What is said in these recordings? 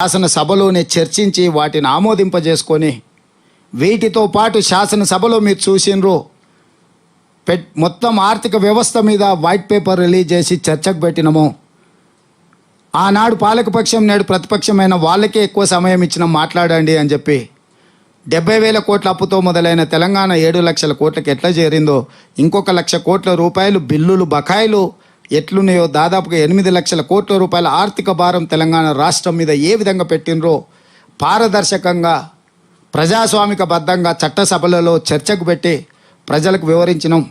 శాసనసభలోనే చర్చించి వాటిని ఆమోదింపజేసుకొని వీటితో పాటు శాసనసభలో మీరు చూసినరు మొత్తం ఆర్థిక వ్యవస్థ మీద వైట్ పేపర్ రిలీజ్ చేసి చర్చకు పెట్టినము. ఆనాడు పాలకపక్షం నేడు ప్రతిపక్షమైన వాళ్ళకే ఎక్కువ సమయం ఇచ్చినాం మాట్లాడండి అని చెప్పి 70,000 కోట్ల అప్పుతో మొదలైన తెలంగాణ 7 లక్షల కోట్లకి ఎట్లా చేరిందో, ఇంకొక 1,00,000 కోట్ల రూపాయలు బిల్లులు బకాయిలు ఎట్లున్నాయో, దాదాపుగా 8 లక్షల కోట్ల రూపాయల ఆర్థిక భారం తెలంగాణ రాష్ట్రం మీద ఏ విధంగా పెట్టినరో పారదర్శకంగా ప్రజాస్వామికబద్ధంగా చట్టసభలలో చర్చకు పెట్టి ప్రజలకు వివరించినాం.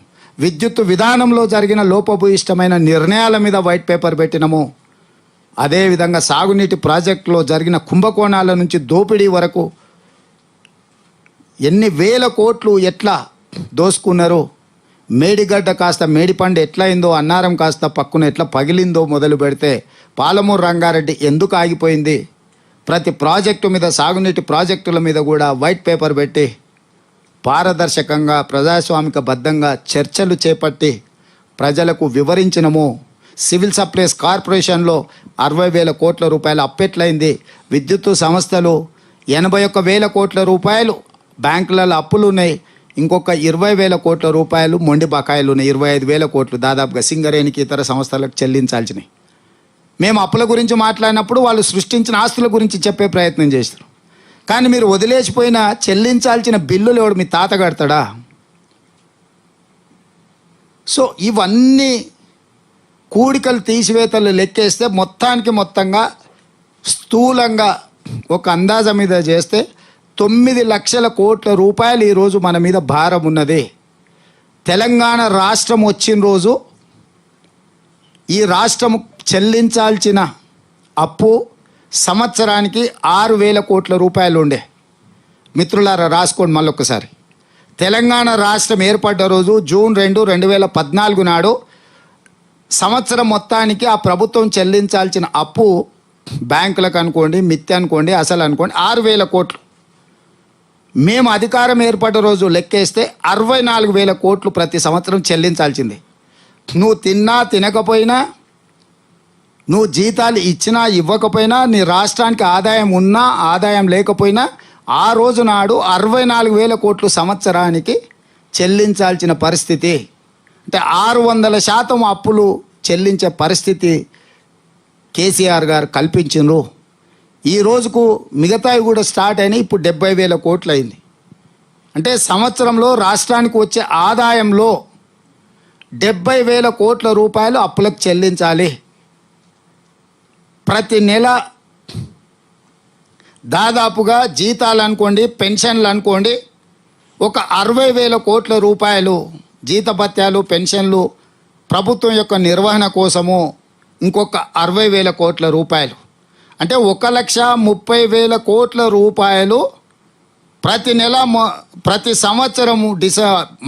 విద్యుత్ విధానంలో జరిగిన లోపభూయిష్టమైన నిర్ణయాల మీద వైట్ పేపర్ పెట్టినాము. అదేవిధంగా సాగునీటి ప్రాజెక్టులో జరిగిన కుంభకోణాల నుంచి దోపిడీ వరకు ఎన్ని వేల కోట్లు ఎట్లా దోసుకున్నారో, మేడిగడ్డ కాస్త మేడిపండు ఎట్లయిందో, అన్నారం కాస్త పక్కున ఎట్లా పగిలిందో మొదలు పెడితే పాలమూరు రంగారెడ్డి ఎందుకు ఆగిపోయింది, ప్రతి ప్రాజెక్టు మీద సాగునీటి ప్రాజెక్టుల మీద కూడా వైట్ పేపర్ పెట్టి పారదర్శకంగా ప్రజాస్వామికబద్ధంగా చర్చలు చేపట్టి ప్రజలకు వివరించినము. సివిల్ సప్లైస్ కార్పొరేషన్లో 60,000 కోట్ల రూపాయలు అప్పెట్లయింది. విద్యుత్ సంస్థలు 81,000 కోట్ల రూపాయలు బ్యాంకులలో అప్పులు ఉన్నాయి. ఇంకొక 20,000 కోట్ల రూపాయలు మొండి బకాయిలు ఉన్నాయి. 25,000 కోట్లు దాదాపుగా సింగరేణికి ఇతర సంస్థలకు చెల్లించాల్సినవి. మేము అప్పుల గురించి మాట్లాడినప్పుడు వాళ్ళు సృష్టించిన ఆస్తుల గురించి చెప్పే ప్రయత్నం చేస్తారు. కానీ మీరు వదిలేసిపోయిన చెల్లించాల్సిన బిల్లులు ఎవడు మీ తాత కడతాడా? సో ఇవన్నీ కూడికలు తీసివేతలు లెక్కేస్తే మొత్తంగా స్థూలంగా ఒక అందాజ మీద చేస్తే 9 లక్షల కోట్ల రూపాయలు ఈరోజు మన మీద భారం ఉన్నది. తెలంగాణ రాష్ట్రం వచ్చిన రోజు ఈ రాష్ట్రం చెల్లించాల్సిన అప్పు సంవత్సరానికి 6,000 కోట్ల రూపాయలు ఉండే. మిత్రులారా రాసుకోండి మళ్ళొక్కసారి. తెలంగాణ రాష్ట్రం ఏర్పడ్డ రోజు జూన్ 2, 2014 నాడు సంవత్సరం మొత్తానికి ఆ ప్రభుత్వం చెల్లించాల్సిన అప్పు బ్యాంకులకు అనుకోండి, మిత్తి అనుకోండి, అసలు అనుకోండి 6,000 కోట్లు. మేము అధికారం ఏర్పడ్డ రోజు లెక్కేస్తే 64,000 కోట్లు ప్రతి సంవత్సరం చెల్లించాల్సింది. నువ్వు తిన్నా తినకపోయినా, నువ్వు జీతాలు ఇచ్చినా ఇవ్వకపోయినా, నీ రాష్ట్రానికి ఆదాయం ఉన్నా ఆదాయం లేకపోయినా ఆ రోజు నాడు 64,000 కోట్లు సంవత్సరానికి చెల్లించాల్సిన పరిస్థితి. అంటే 600% అప్పులు చెల్లించే పరిస్థితి కేసీఆర్ గారు కల్పించిండ్రు. ఈ రోజుకు మిగతావి కూడా స్టార్ట్ అయినాయి. ఇప్పుడు 70,000 కోట్లు అయింది. అంటే సంవత్సరంలో రాష్ట్రానికి వచ్చే ఆదాయంలో 70,000 కోట్ల రూపాయలు అప్పులకు చెల్లించాలి. ప్రతి నెల దాదాపుగా జీతాలు అనుకోండి, పెన్షన్లు అనుకోండి, ఒక 60,000 కోట్ల రూపాయలు జీతభత్యాలు, పెన్షన్లు, ప్రభుత్వం యొక్క నిర్వహణ కోసము ఇంకొక 60,000 కోట్ల రూపాయలు. అంటే 1,30,000 కోట్ల రూపాయలు ప్రతి నెల ప్రతి సంవత్సరము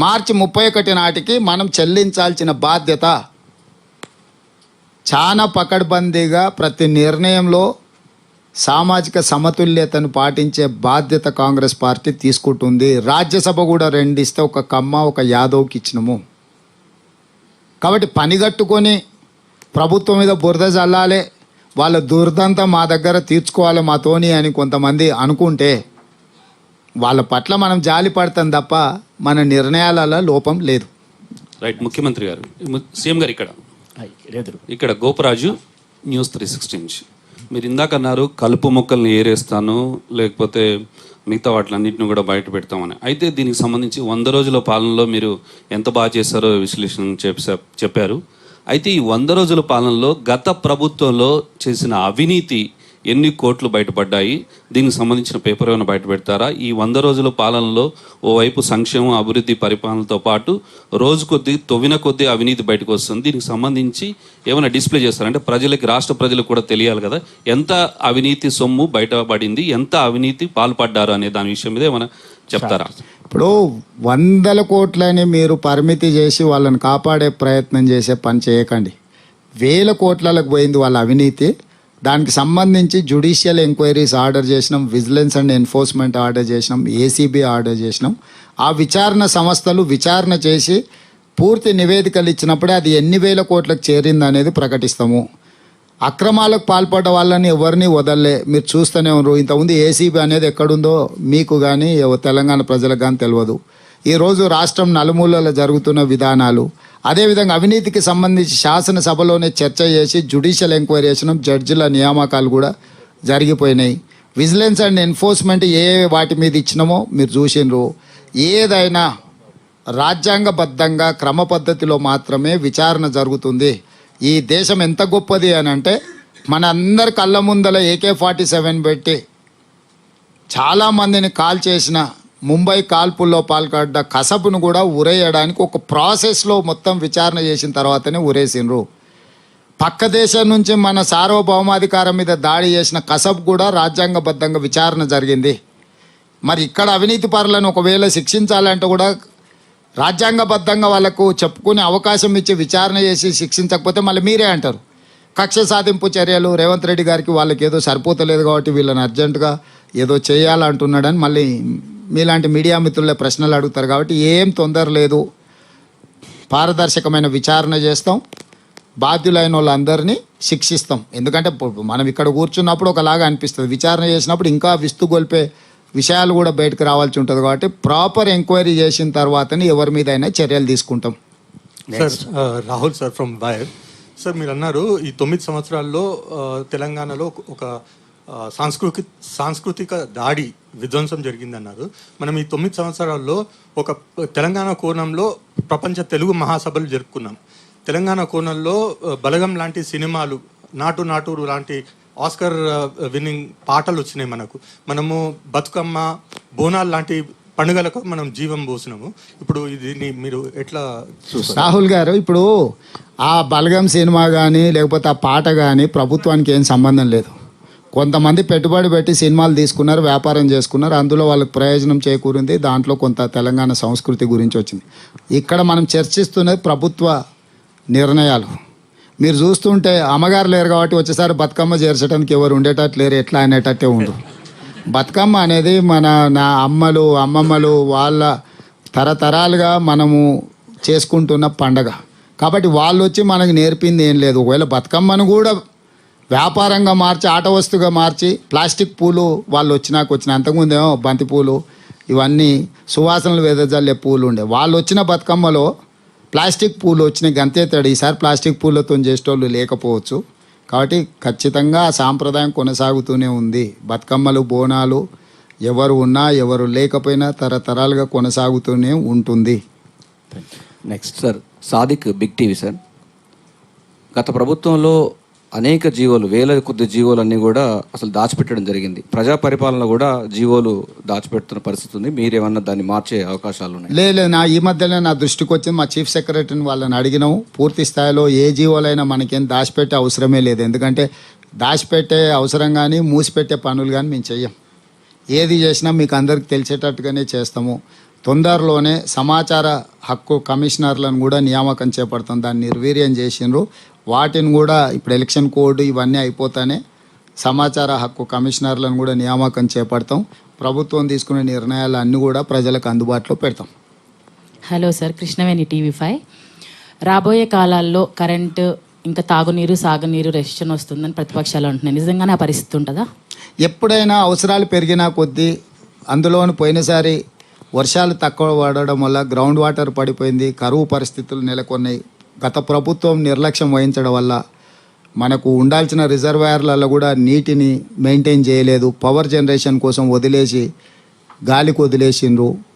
మార్చి 31 నాటికి మనం చెల్లించాల్సిన బాధ్యత. చాలా పకడ్బందీగా ప్రతి నిర్ణయంలో సామాజిక సమతుల్యతను పాటించే బాధ్యత కాంగ్రెస్ పార్టీ తీసుకుంటుంది. రాజ్యసభ కూడా 2 ఇస్తే ఒక కమ్మ ఒక యాదవ్కి ఇచ్చినాము. కాబట్టి పనిగట్టుకొని ప్రభుత్వం మీద బురద చల్లాలి, వాళ్ళ దుర్దంతా మా దగ్గర తీర్చుకోవాలి మాతోని అని కొంతమంది అనుకుంటే వాళ్ళ పట్ల మనం జాలి పడతాం తప్ప మన నిర్ణయాలలో లోపం లేదు. రైట్. ముఖ్యమంత్రి గారు, సీఎం గారు ఇక్కడ గోపరాజు న్యూస్ 360 నుంచి మీరు ఇందాక అన్నారు కలుపు మొక్కల్ని ఏరేస్తాను, లేకపోతే మిగతా వాటిలన్నింటిని కూడా బయట పెడతామని. అయితే దీనికి సంబంధించి 100 రోజుల పాలనలో మీరు ఎంత బాగా చేశారో విశ్లేషణ చెప్పారు. అయితే ఈ 100 రోజుల పాలనలో గత ప్రభుత్వంలో చేసిన అవినీతి ఎన్ని కోట్లు బయటపడ్డాయి, దీనికి సంబంధించిన పేపర్ ఏమైనా బయట పెడతారా? ఈ 100 రోజుల పాలనలో ఓవైపు సంక్షేమం, అభివృద్ధి, పరిపాలనతో పాటు రోజు కొద్దీ తొవ్విన కొద్దీ అవినీతి బయటకు వస్తుంది. దీనికి సంబంధించి ఏమైనా డిస్ప్లే చేస్తారంటే ప్రజలకి, రాష్ట్ర ప్రజలకు కూడా తెలియాలి కదా, ఎంత అవినీతి సొమ్ము బయటపడింది, ఎంత అవినీతి పాల్పడ్డారు అనే దాని విషయం మీద ఏమైనా చెప్తారా? ఇప్పుడు 100 కోట్లని మీరు పరిమితి చేసి వాళ్ళని కాపాడే ప్రయత్నం చేసే పని చేయకండి. 1,000 కోట్లకు పోయింది వాళ్ళ అవినీతి. దానికి సంబంధించి జ్యుడిషియల్ ఎంక్వైరీస్ ఆర్డర్ చేసినాం, విజిలెన్స్ అండ్ ఎన్ఫోర్స్మెంట్ ఆర్డర్ చేసినాం, ఏసీబీ ఆర్డర్ చేసినాం. ఆ విచారణ సంస్థలు విచారణ చేసి పూర్తి నివేదికలు ఇచ్చినప్పుడే అది ఎన్ని 1,000 కోట్లకు చేరింది అనేది ప్రకటిస్తాము. అక్రమాలకు పాల్పడ్డ వాళ్ళని ఎవరిని వదలలే. మీరు చూస్తూనే ఉన్నారు. ఇంతకుముందు ఏసీబీ అనేది ఎక్కడుందో మీకు కానీ తెలంగాణ ప్రజలకు కానీ తెలియదు. ఈరోజు రాష్ట్రం నలుమూలలో జరుగుతున్న విధానాలు, అదేవిధంగా అవినీతికి సంబంధించి శాసనసభలోనే చర్చ చేసి జ్యుడిషియల్ ఎంక్వైరీ చేసిన జడ్జిల నియామకాలు కూడా జరిగిపోయినాయి. విజిలెన్స్ అండ్ ఎన్ఫోర్స్మెంట్ ఏ వాటి మీద ఇచ్చినామో మీరు చూసిండ్రు. ఏదైనా రాజ్యాంగబద్ధంగా క్రమ పద్ధతిలో మాత్రమే విచారణ జరుగుతుంది. ఈ దేశం ఎంత గొప్పది అని అంటే మన అందరి కళ్ళ ముందల AK-47 పెట్టి చాలామందిని కాల్ చేసిన ముంబై కాల్పుల్లో పాల్పడ్డ కసబును కూడా ఉరేయడానికి ఒక ప్రాసెస్లో మొత్తం విచారణ చేసిన తర్వాతనే ఉరేసిండ్రు. పక్క దేశం నుంచి మన సార్వభౌమాధికారం మీద దాడి చేసిన కసబ్ కూడా రాజ్యాంగబద్ధంగా విచారణ జరిగింది. మరి ఇక్కడ అవినీతి పరులను ఒకవేళ శిక్షించాలంటే కూడా రాజ్యాంగబద్ధంగా వాళ్ళకు చెప్పుకునే అవకాశం ఇచ్చి విచారణ చేసి శిక్షించకపోతే మళ్ళీ మీరే అంటారు కక్ష సాధింపు చర్యలు. రేవంత్ రెడ్డి గారికి వాళ్ళకి ఏదో సరిపోతలేదు కాబట్టి వీళ్ళని అర్జెంటుగా ఏదో చేయాలంటున్నాడని మళ్ళీ మీలాంటి మీడియా మిత్రులే ప్రశ్నలు అడుగుతారు. కాబట్టి ఏం తొందర లేదు, పారదర్శకమైన విచారణ చేస్తాం, బాధ్యులైన వాళ్ళందరినీ శిక్షిస్తాం. ఎందుకంటే మనం ఇక్కడ కూర్చున్నప్పుడు ఒకలాగా అనిపిస్తుంది, విచారణ చేసినప్పుడు ఇంకా విస్తుగొల్పే విషయాలు కూడా బయటకు రావాల్సి ఉంటుంది. కాబట్టి ప్రాపర్ ఎంక్వైరీ చేసిన తర్వాతనే ఎవరి మీద అయినా చర్యలు తీసుకుంటాం. Sir Rahul sir from wire. Sir మీరు అన్నారు ఈ 9 సంవత్సరాల్లో తెలంగాణలో ఒక సాంస్కృతిక దాడి విధ్వంసం జరిగిందన్నారు. మనం ఈ 9 సంవత్సరాల్లో ఒక తెలంగాణ కోణంలో ప్రపంచ తెలుగు మహాసభలు జరుపుకున్నాం. తెలంగాణ కోణంలో బలగం లాంటి సినిమాలు, నాటు నాటూరు లాంటి ఆస్కర్ విన్నింగ్ పాటలు వచ్చినాయి మనకు. మనము బతుకమ్మ, బోనాలు లాంటి పండుగలకు మనం జీవం పోసినాము. ఇప్పుడు దీన్ని మీరు ఎట్లా చూస్తారు? రాహుల్ గారు, ఇప్పుడు ఆ బలగం సినిమా కానీ లేకపోతే ఆ పాట కానీ ప్రభుత్వానికి ఏం సంబంధం లేదు. కొంతమంది పెట్టుబడి పెట్టి సినిమాలు తీసుకున్నారు, వ్యాపారం చేసుకున్నారు, అందులో వాళ్ళకి ప్రయోజనం చేకూరింది, దాంట్లో కొంత తెలంగాణ సంస్కృతి గురించి వచ్చింది. ఇక్కడ మనం చర్చిస్తున్నది ప్రభుత్వ నిర్ణయాలు. మీరు చూస్తుంటే అమ్మగారు లేరు కాబట్టి వచ్చేసారి బతుకమ్మ చేర్చడానికి ఎవరు ఉండేటట్టు లేరు, ఎట్లా అనేటట్టే ఉండు. బతుకమ్మ అనేది నా అమ్మమ్మలు వాళ్ళ తరతరాలుగా మనము చేసుకుంటున్న పండగ. కాబట్టి వాళ్ళు వచ్చి మనకు నేర్పింది ఏం లేదు. ఒకవేళ బతుకమ్మను కూడా వ్యాపారంగా మార్చి, ఆట వస్తువుగా మార్చి, ప్లాస్టిక్ పూలు వాళ్ళు వచ్చిన అంతకుముందేమో బంతి పూలు ఇవన్నీ సువాసనలు వెదజల్లే పూలు ఉండే. వాళ్ళు వచ్చిన బతుకమ్మలో ప్లాస్టిక్ పూలు వచ్చినాయి, గంతేతాడు. ఈసారి ప్లాస్టిక్ పూలతో చేసేటోళ్ళు లేకపోవచ్చు. కాబట్టి ఖచ్చితంగా ఆ సాంప్రదాయం కొనసాగుతూనే ఉంది. బతుకమ్మలు, బోనాలు ఎవరు ఉన్నా ఎవరు లేకపోయినా తరతరాలుగా కొనసాగుతూనే ఉంటుంది. Next sir Sadiq, big TV sir. గత ప్రభుత్వంలో అనేక జీవోలు, వేల కొద్ది జీవోలన్నీ కూడా అసలు దాచిపెట్టడం జరిగింది. ప్రజా పరిపాలన కూడా జీవోలు దాచిపెడుతున్న పరిస్థితి ఉంది. మీరేమన్నా దాన్ని మార్చే అవకాశాలు ఉన్నాయి? లేదు, ఈ మధ్యనే నా దృష్టికి వచ్చింది. మా చీఫ్ సెక్రటరీని వాళ్ళని అడిగినాము. పూర్తి స్థాయిలో ఏ జీవోలైనా మనకేం దాచిపెట్టే అవసరమే లేదు. ఎందుకంటే దాచిపెట్టే అవసరం కానీ మూసిపెట్టే పనులు కానీ మేము చెయ్యం. ఏది చేసినా మీకు అందరికి తెలిసేటట్టుగానే చేస్తాము. తొందరలోనే సమాచార హక్కు కమిషనర్లను కూడా నియామకం చేపడతాం. దాన్ని నిర్వీర్యం చేసిండ్రు. వాటిని కూడా ఇప్పుడు ఎలక్షన్ కోడ్ ఇవన్నీ అయిపోతానే సమాచార హక్కు కమిషనర్లను కూడా నియామకం చేపడతాం. ప్రభుత్వం తీసుకునే నిర్ణయాలు అన్నీ కూడా ప్రజలకు అందుబాటులో పెడతాం. Hello sir, Krishnaveni TV5. రాబోయే కాలాల్లో కరెంటు ఇంకా తాగునీరు, సాగునీరు రెస్ట్రిక్షన్ వస్తుందని ప్రతిపక్షాలు అంటున్నాయి. నిజంగానే ఆ పరిస్థితి ఉంటుందా? ఎప్పుడైనా అవసరాలు పెరిగినా కొద్దీ, అందులోని పోయినసారి వర్షాలు తక్కువ పడడం వల్ల గ్రౌండ్ వాటర్ పడిపోయింది, కరువు పరిస్థితులు నెలకొన్నాయి. గత ప్రభుత్వం నిర్లక్ష్యం వహించడం వల్ల మనకు ఉండాల్సిన రిజర్వాయర్లలో కూడా నీటిని మెయింటైన్ చేయలేదు. పవర్ జనరేషన్ కోసం వదిలేసి గాలికి వదిలేసిండ్రు.